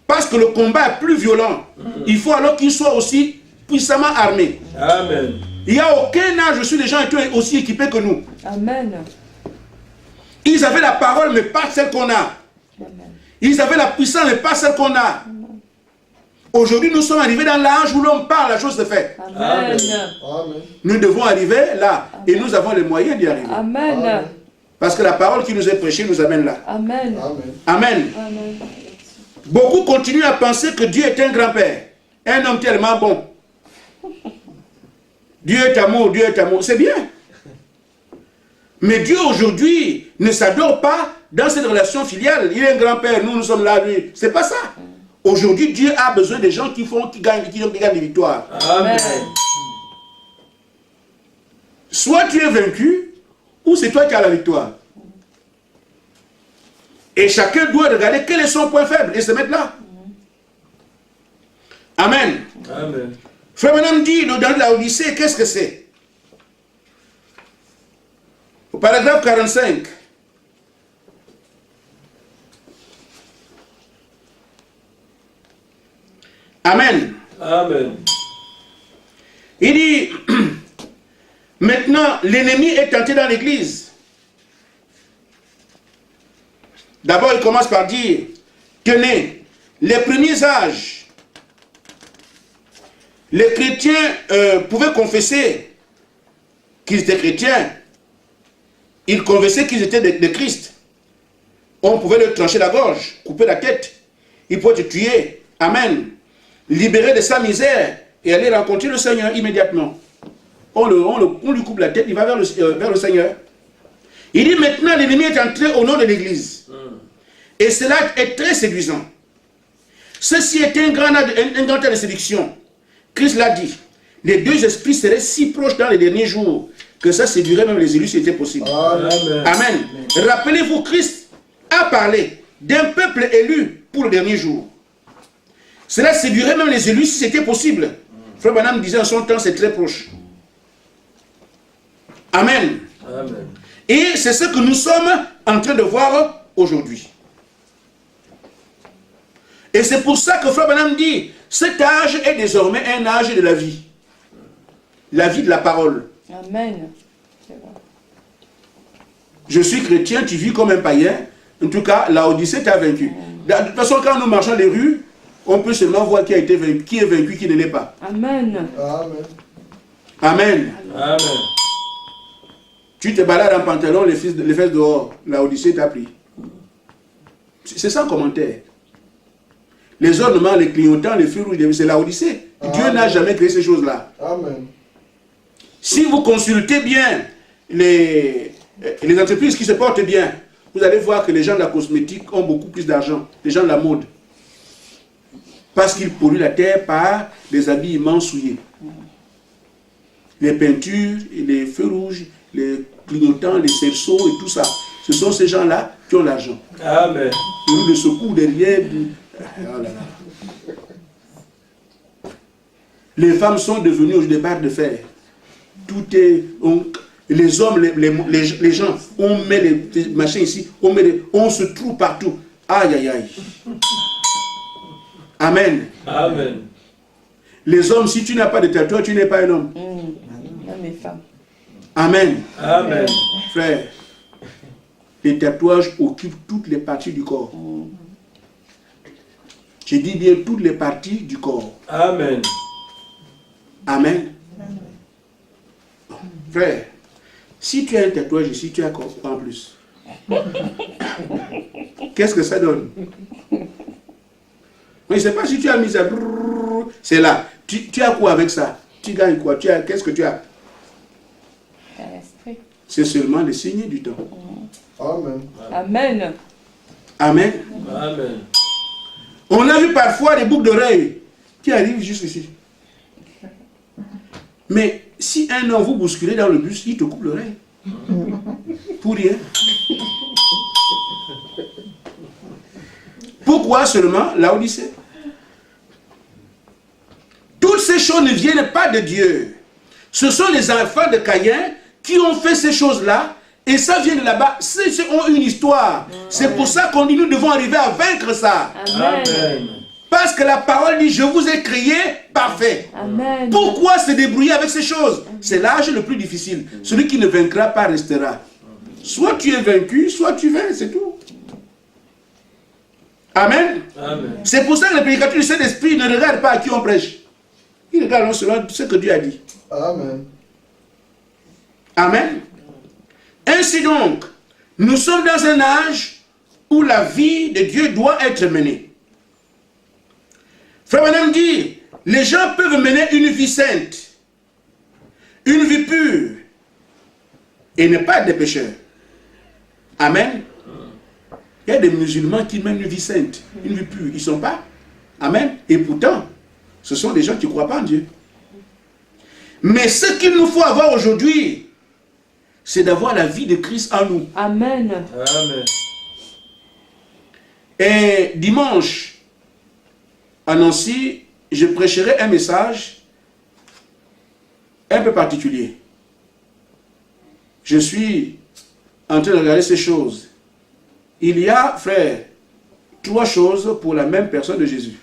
Parce que le combat est plus violent. Il faut alors qu'il soit aussi puissamment armé. Amen. Il n'y a aucun âge où les gens étaient aussi équipés que nous. Amen. Ils avaient la parole, mais pas celle qu'on a. Amen. Ils avaient la puissance, mais pas celle qu'on a. Aujourd'hui, nous sommes arrivés dans l'âge où l'on parle, la chose se fait. Amen. Amen. Nous devons arriver là. Et nous avons les moyens d'y arriver. Amen. Parce que la parole qui nous est prêchée nous amène là. Amen. Amen. Amen. Amen. Beaucoup continuent à penser que Dieu est un grand-père. Un homme tellement bon. Dieu est amour, Dieu est amour. C'est bien. Mais Dieu aujourd'hui ne s'adore pas dans cette relation filiale. Il est un grand-père, nous sommes là, lui. C'est pas ça. Aujourd'hui, Dieu a besoin des gens qui gagnent des victoires. Amen. Soit tu es vaincu, ou c'est toi qui as la victoire. Et chacun doit regarder quel est son point faible et se mettre là. Amen. Amen. Frère Branham dit dans la Odyssée, qu'est-ce que c'est? Au paragraphe 45. Amen. Amen. Il dit, maintenant, l'ennemi est tenté dans l'église. D'abord, il commence par dire, tenez, les premiers âges, les chrétiens pouvaient confesser qu'ils étaient chrétiens. Ils confessaient qu'ils étaient de Christ. On pouvait leur trancher la gorge, couper la tête. Ils pouvaient te tuer. Amen. Libérer de sa misère et aller rencontrer le Seigneur immédiatement. On lui coupe la tête, il va vers le Seigneur. Il dit maintenant l'ennemi est entré au nom de l'église. Et cela est très séduisant. Ceci est un grand temps de séduction. Christ l'a dit. Les deux esprits seraient si proches dans les derniers jours que ça séduirait même les élus si c'était possible. Amen. Amen. Rappelez-vous, Christ a parlé d'un peuple élu pour le dernier jour. Cela séduirait même les élus si c'était possible. Frère Branham disait en son temps, c'est très proche. Amen. Amen. Et c'est ce que nous sommes en train de voir aujourd'hui. Et c'est pour ça que Frère Branham dit, cet âge est désormais un âge de la vie. La vie de la parole. Amen. C'est vrai. Je suis chrétien, tu vis comme un païen. En tout cas, la Odyssée t'a vaincu. De toute façon, quand nous marchons les rues, on peut seulement voir qui a été vaincu, qui est vaincu, qui ne l'est pas. Amen. Amen. Amen. Amen. Tu te balades en pantalon, les fesses dehors. La Odyssée t'a pris. C'est sans commentaire. Les ornements, les clignotants, les feux rouges, c'est la Odyssée. Dieu n'a jamais créé ces choses-là. Amen. Si vous consultez bien les entreprises qui se portent bien, vous allez voir que les gens de la cosmétique ont beaucoup plus d'argent. Les gens de la mode. Parce qu'ils polluent la terre par des habillements souillés. Les peintures, les feux rouges, les clignotants, les cerceaux et tout ça. Ce sont ces gens-là qui ont l'argent. Amen. Ils le secouent derrière. Oh là là. Les femmes sont devenues des barres de fer. Tout est... les hommes, les gens, on met des machins ici, on se trouve partout. Aïe, aïe, aïe. Amen. Amen. Les hommes, si tu n'as pas de tatouage, tu n'es pas un homme. Hommes et femmes. Amen. Amen. Frère, les tatouages occupent toutes les parties du corps. Je dis bien toutes les parties du corps. Amen. Amen. Frère, si tu as un tatouage ici, tu as quoi en plus? Qu'est-ce que ça donne? Je ne sais pas si tu as mis ça. C'est là. Tu as quoi avec ça? Tu gagnes quoi? Qu'est-ce que tu as? L'esprit. C'est seulement le signe du temps. Amen. Amen. Amen. Amen. On a vu parfois des boucles d'oreilles qui arrivent juste ici. Mais si un homme vous bousculez dans le bus, il te coupe l'oreille. Pour rien. Pourquoi seulement la Odyssée? Toutes ces choses ne viennent pas de Dieu. Ce sont les enfants de Caïn qui ont fait ces choses-là. Et ça vient de là-bas. Ils ont une histoire. C'est pour ça qu'on dit nous devons arriver à vaincre ça. Amen. Amen. Parce que la parole dit, je vous ai créé parfait. Amen. Pourquoi se débrouiller avec ces choses? C'est l'âge le plus difficile. Celui qui ne vaincra pas restera. Soit tu es vaincu, soit tu vaincs, c'est tout. Amen. Amen. C'est pour ça que le prédicateur du Saint-Esprit ne regarde pas à qui on prêche. Il regarde selon ce que Dieu a dit. Amen. Amen. Ainsi donc, nous sommes dans un âge où la vie de Dieu doit être menée. Frère Branham dit, les gens peuvent mener une vie sainte, une vie pure, et ne pas être des pécheurs. Amen. Il y a des musulmans qui mènent une vie sainte, une vie pure. Ils ne sont pas. Amen. Et pourtant, ce sont des gens qui ne croient pas en Dieu. Mais ce qu'il nous faut avoir aujourd'hui, c'est d'avoir la vie de Christ en nous. Amen. Amen. Et dimanche, à Nancy, je prêcherai un message un peu particulier. Je suis en train de regarder ces choses. Il y a, frère, 3 choses pour la même personne de Jésus.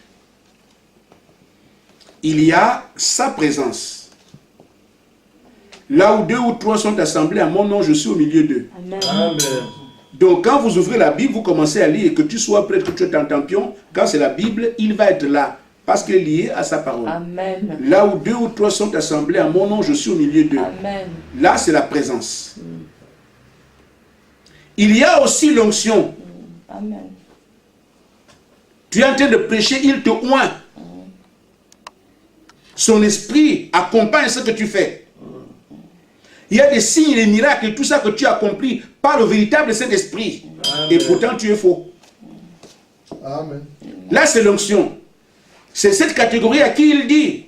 Il y a sa présence. Là où 2 ou 3 sont assemblés à mon nom, je suis au milieu d'eux. Amen. Amen. Donc quand vous ouvrez la Bible, vous commencez à lire et que tu sois prêtre, que tu es en tampion, quand c'est la Bible, il va être là. Parce qu'il est lié à sa parole. Amen. Là où 2 ou 3 sont assemblés à mon nom, je suis au milieu d'eux. Amen. Là, c'est la présence. Il y a aussi l'onction. Amen. Tu es en train de prêcher, il te oint. son esprit accompagne ce que tu fais. Il y a des signes, des miracles et tout ça que tu accomplis par le véritable Saint-Esprit. Et pourtant tu es faux. Amen. Là c'est l'onction. C'est cette catégorie à qui il dit.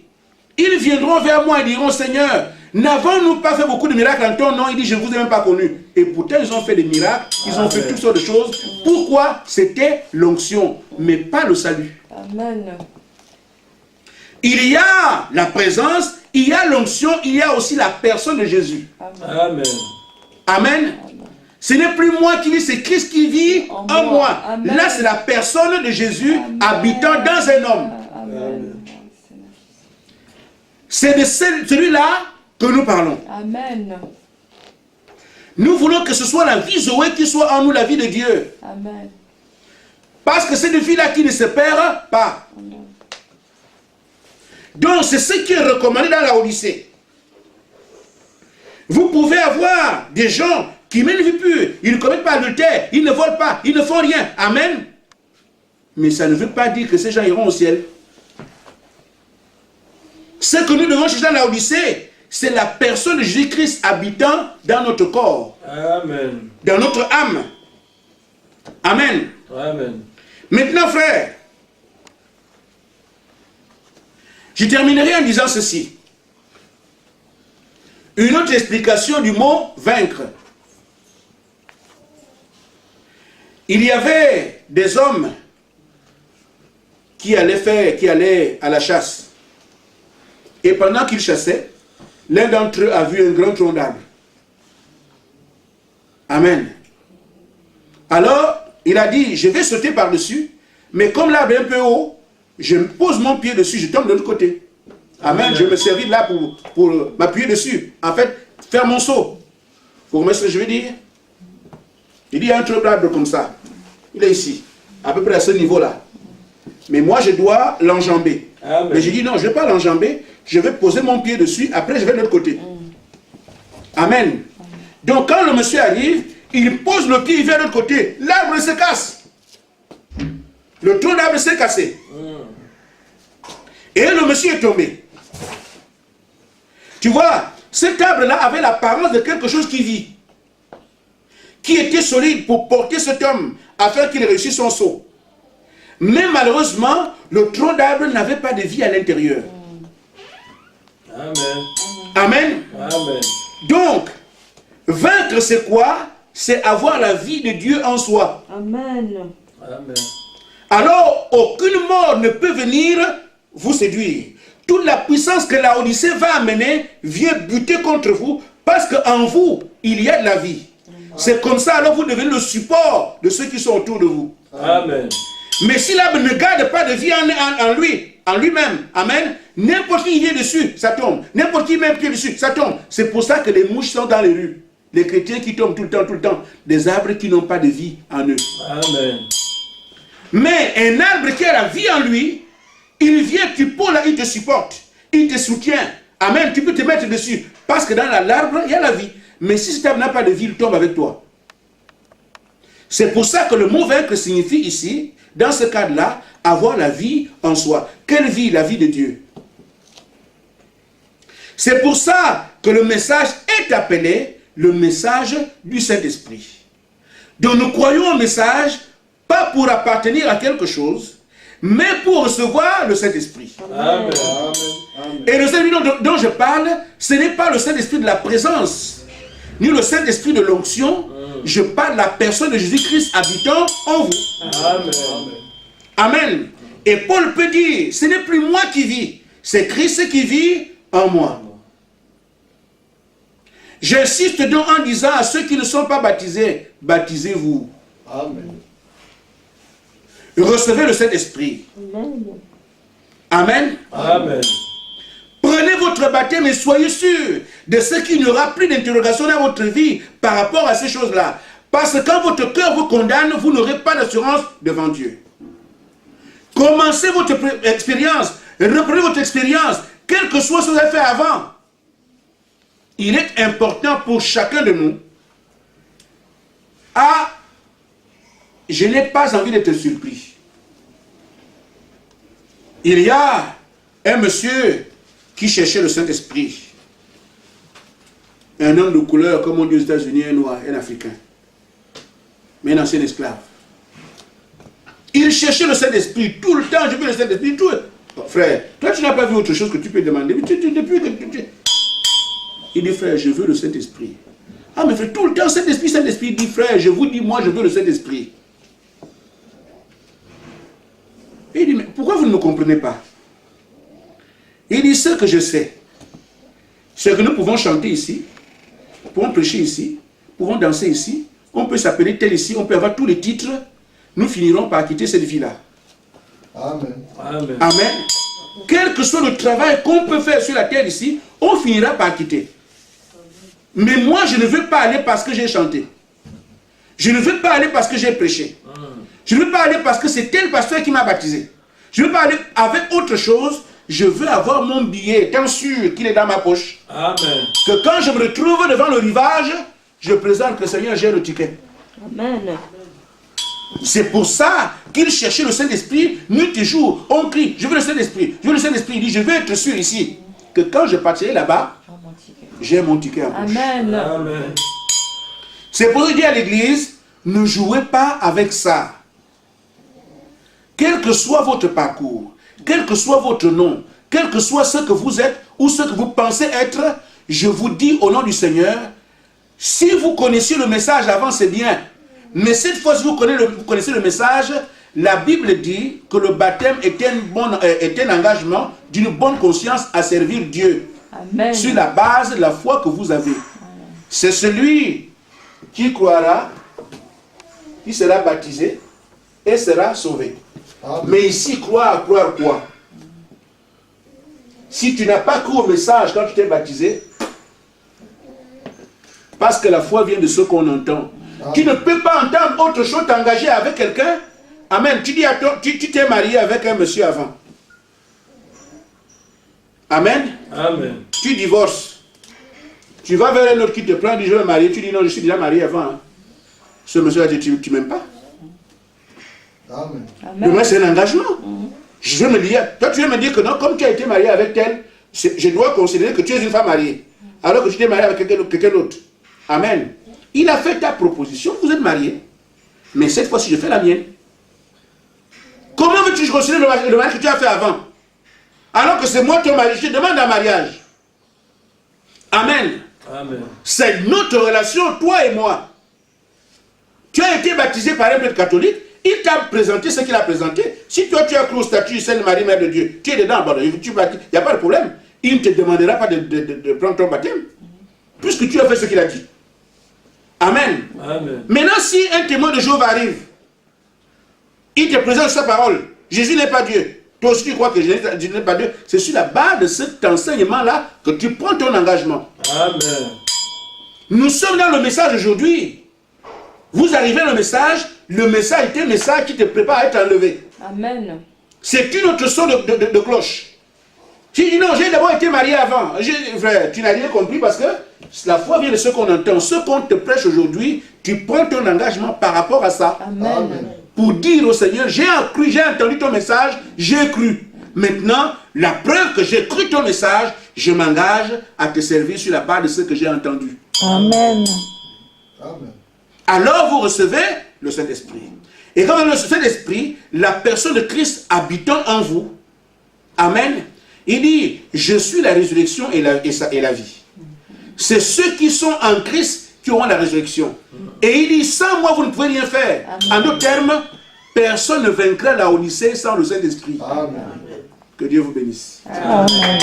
Ils viendront vers moi et diront, Seigneur, n'avons-nous pas fait beaucoup de miracles en ton nom? Il dit, je ne vous ai même pas connu. Et pourtant, ils ont fait des miracles, ils ont fait toutes sortes de choses. Pourquoi? C'était l'onction, mais pas le salut. Amen. Il y a la présence, il y a l'onction, il y a aussi la personne de Jésus. Amen. Amen. Ce n'est plus moi qui vis, c'est Christ qui vit en moi. Amen. Là, c'est la personne de Jésus habitant dans un homme. Amen. C'est de celui-là que nous parlons. Amen. Nous voulons que ce soit la vie Zoé qui soit en nous, la vie de Dieu. Amen. Parce que c'est une vie-là qui ne se perd pas. Amen. Donc, c'est ce qui est recommandé dans la Odyssée. Vous pouvez avoir des gens qui mènent une vie pure, ils ne commettent pas l'adultère, ils ne volent pas, ils ne font rien. Amen. Mais ça ne veut pas dire que ces gens iront au ciel. Ce que nous devons chercher dans la Odyssée, c'est la personne de Jésus-Christ habitant dans notre corps. Amen. Dans notre âme. Amen. Amen. Maintenant, frère, je terminerai en disant ceci. Une autre explication du mot vaincre. Il y avait des hommes qui allaient à la chasse. Et pendant qu'ils chassaient, l'un d'entre eux a vu un grand tronc d'arbre. Amen. Alors, il a dit, je vais sauter par-dessus, mais comme l'arbre est un peu haut, je pose mon pied dessus, je tombe de l'autre côté. Amen. Je me servis de là pour m'appuyer dessus. En fait, faire mon saut. Vous comprenez ce que je veux dire? Il dit, il y a un tronc d'arbre comme ça. Il est ici, à peu près à ce niveau-là. Mais moi, je dois l'enjamber. Mais j'ai dit, non, je ne vais pas l'enjamber. Je vais poser mon pied dessus, après je vais de l'autre côté. Amen. Donc quand le monsieur arrive, il pose le pied, il vient de l'autre côté. L'arbre se casse. Le tronc d'arbre s'est cassé. Et le monsieur est tombé. Tu vois, cet arbre-là avait l'apparence de quelque chose qui vit. Qui était solide pour porter cet homme, afin qu'il réussisse son saut. Mais malheureusement, le tronc d'arbre n'avait pas de vie à l'intérieur. Amen. Amen. Amen. Donc, vaincre c'est quoi? C'est avoir la vie de Dieu en soi. Amen. Amen. Alors, aucune mort ne peut venir vous séduire. Toute la puissance que la Odyssée va amener vient buter contre vous parce qu'en vous, il y a de la vie. C'est comme ça, alors vous devenez le support de ceux qui sont autour de vous. Amen. Mais si l'arbre ne garde pas de vie en lui-même, amen, n'importe qui vient dessus, ça tombe. N'importe qui met un pied dessus, ça tombe. C'est pour ça que les mouches sont dans les rues. Les chrétiens qui tombent tout le temps. Des arbres qui n'ont pas de vie en eux. Amen. Mais un arbre qui a la vie en lui, il vient, tu peux là, il te supporte, il te soutient. Amen, tu peux te mettre dessus. Parce que dans l'arbre, il y a la vie. Mais si cet arbre n'a pas de vie, il tombe avec toi. C'est pour ça que le mot vaincre signifie ici, dans ce cadre-là, avoir la vie en soi. Quelle vie? La vie de Dieu. C'est pour ça que le message est appelé le message du Saint-Esprit. Donc nous croyons au message, pas pour appartenir à quelque chose, mais pour recevoir le Saint-Esprit. Amen. Amen. Et le Saint-Esprit dont je parle, ce n'est pas le Saint-Esprit de la présence, ni le Saint-Esprit de l'onction. Je parle de la personne de Jésus-Christ habitant en vous. Amen. Amen. Et Paul peut dire, ce n'est plus moi qui vis, c'est Christ qui vit en moi. J'insiste donc en disant à ceux qui ne sont pas baptisés, baptisez-vous. Amen. Recevez le Saint-Esprit. Amen. Amen. Prenez votre baptême et soyez sûr de ce qu'il n'y aura plus d'interrogation dans votre vie par rapport à ces choses-là. Parce que quand votre cœur vous condamne, vous n'aurez pas d'assurance devant Dieu. Commencez votre expérience, reprenez votre expérience, quel que soit ce que vous avez fait avant. Il est important pour chacun de nous je n'ai pas envie d'être surpris. Il y a un monsieur qui cherchait le Saint-Esprit. Un homme de couleur, comme on dit aux États-Unis, un noir, un africain. Mais un ancien esclave. Il cherchait le Saint-Esprit tout le temps. Je veux le Saint-Esprit. Tout. Oh, frère, toi tu n'as pas vu autre chose que tu peux demander. Il dit, frère, je veux le Saint-Esprit. Ah, mais frère, tout le temps, Saint-Esprit, Saint-Esprit. Il dit, frère, je vous dis, moi, je veux le Saint-Esprit. Il dit, mais pourquoi vous ne me comprenez pas? Il dit, ce que je sais, c'est que nous pouvons chanter ici, nous pouvons prêcher ici, nous pouvons danser ici, on peut s'appeler tel ici, on peut avoir tous les titres, nous finirons par quitter cette vie-là. Amen. Amen. Amen. Quel que soit le travail qu'on peut faire sur la terre ici, on finira par quitter. Mais moi, je ne veux pas aller parce que j'ai chanté. Je ne veux pas aller parce que j'ai prêché. Je ne veux pas aller parce que c'est tel pasteur qui m'a baptisé. Je ne veux pas aller avec autre chose. Je veux avoir mon billet, étant sûr qu'il est dans ma poche. Amen. Que quand je me retrouve devant le rivage, je présente que le Seigneur, j'ai le ticket. Amen. C'est pour ça qu'il cherchait le Saint-Esprit, nuit et jour. On crie, je veux le Saint-Esprit, je veux le Saint-Esprit. Il dit, je veux être sûr ici, que quand je partirai là-bas, j'ai mon ticket en poche. Amen. Amen. C'est pour dire à l'église, ne jouez pas avec ça. Quel que soit votre parcours, quel que soit votre nom, quel que soit ce que vous êtes ou ce que vous pensez être, je vous dis au nom du Seigneur, si vous connaissiez le message avant, c'est bien. Mais cette fois, si vous connaissez le message, la Bible dit que le baptême est un engagement d'une bonne conscience à servir Dieu. Amen. Sur la base de la foi que vous avez. C'est celui qui croira, qui sera baptisé et sera sauvé. Amen. Mais ici, croire quoi? Si tu n'as pas cru au message quand tu t'es baptisé, parce que la foi vient de ce qu'on entend. Amen. Tu ne peux pas entendre autre chose, t'engager avec quelqu'un. Amen. Tu dis tu t'es marié avec un monsieur avant. Amen. Amen. Tu divorces. Tu vas vers un autre qui te prend, dit je vais me marier. Tu dis non, je suis déjà marié avant. Hein. Ce monsieur a dit tu ne m'aimes pas. Amen. Mais moi, c'est un engagement. Je vais me dire, toi tu vas me dire que non, comme tu as été marié avec elle, je dois considérer que tu es une femme mariée. Alors que tu t'es marié avec quelqu'un d'autre. Amen. Il a fait ta proposition, vous êtes mariés. Mais cette fois-ci, je fais la mienne. Comment veux-tu que je considère le mariage que tu as fait avant? Alors que c'est moi ton mari, je te demande un mariage. Amen. Amen. C'est notre relation, toi et moi. Tu as été baptisé par un prêtre catholique, il t'a présenté ce qu'il a présenté. Si toi tu as cru au statut Sainte Marie, Mère de Dieu, tu es dedans, il n'y a pas de problème. Il ne te demandera pas de prendre ton baptême, puisque tu as fait ce qu'il a dit. Amen. Amen. Maintenant, si un témoin de Jéhovah arrive, il te présente sa parole. Jésus n'est pas Dieu. Toi aussi tu crois que Jésus n'est pas Dieu. C'est sur la base de cet enseignement-là que tu prends ton engagement. Amen. Nous sommes dans le message aujourd'hui. Vous arrivez le message est un message qui te prépare à être enlevé. Amen. C'est une autre son de cloche. Tu dis non, j'ai d'abord été marié avant. Frère, tu n'as rien compris parce que la foi vient de ce qu'on entend. Ce qu'on te prêche aujourd'hui, tu prends ton engagement par rapport à ça. Amen. Amen. Pour dire au Seigneur, j'ai cru, j'ai entendu ton message, j'ai cru. Maintenant, la preuve que j'ai cru ton message, je m'engage à te servir sur la base de ce que j'ai entendu. Amen. Amen. Alors vous recevez le Saint-Esprit. Et quand le Saint-Esprit, la personne de Christ habitant en vous, Amen, il dit, je suis la résurrection et la vie. C'est ceux qui sont en Christ qui auront la résurrection. Et il dit, sans moi, vous ne pouvez rien faire. Amen. En d'autres termes, personne ne vaincra la Odyssée sans le Saint-Esprit. Amen. Que Dieu vous bénisse. Amen.